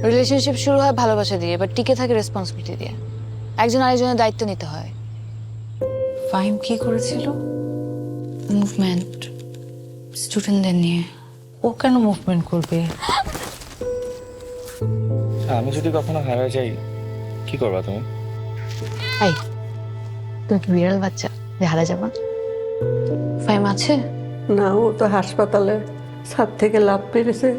Relationship শুরু হয় ভালোবাসা দিয়ে, বাট টিকে থাকে রেসপন্সিবিলিটি দিয়ে। একজন আরেকজনের দায়িত্ব নিতে হয়। ফাহিম কি করেছিল? মুভমেন্ট স্টুডেন্টদের নিয়ে। ও কেন মুভমেন্ট করবে? আমি যদি কখনো হারা যাই কি করবা তুমি? এই, তুমি কি বিড়াল বাচ্চা যে হারা যাবা? ফাইম আছে? না, ও তো হাসপাতালে ছাদ থেকে লাফ পেরেছে।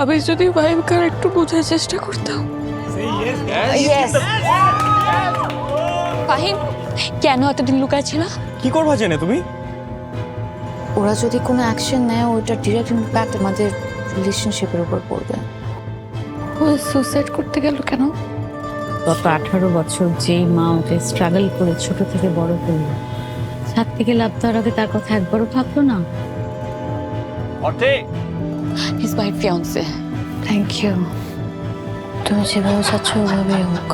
আমি যদি ভাইকে একটু বোঝার চেষ্টা করতাম। ফাহিম কেন এতদিন লুকায় ছিল? কি করবা জেনে তুমি? ওরা যদি কোনো অ্যাকশন নেয় ওইটা ডিরেক্ট ইম্প্যাক্ট আমাদের রিলেশনশিপের উপর পড়বে। ও সুসাইড করতে গেল কেন? গত 18 বছর যেই মা ওকে স্ট্রাগল করে ছোট থেকে বড় করলো, ছাদ থেকে লাভ দেওয়ার আগে তার কথা একবারও ভাবলো না? His my fiance. Thank you. তুমি যেভাবে চাচ্ছ ওভাবেই হোক।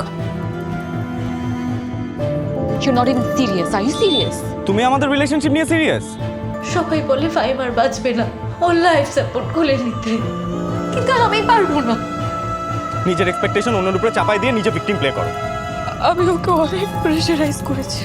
You not even serious. Are you serious? তুমি আমাদের রিলেশনশিপ নিয়ে সিরিয়াস? সবাই বলে ফাহিম আর বাঁচবে না, ওর লাইফ সাপোর্ট খুলে নিতে, কিন্তু আমি পারবো না। নিজের এক্সপেকটেশন অন্যের উপরে চাপাই দিয়ে নিজে ভিকটিম প্লে করো। আমি ওকে অনেক প্রেশারাইজ করেছি।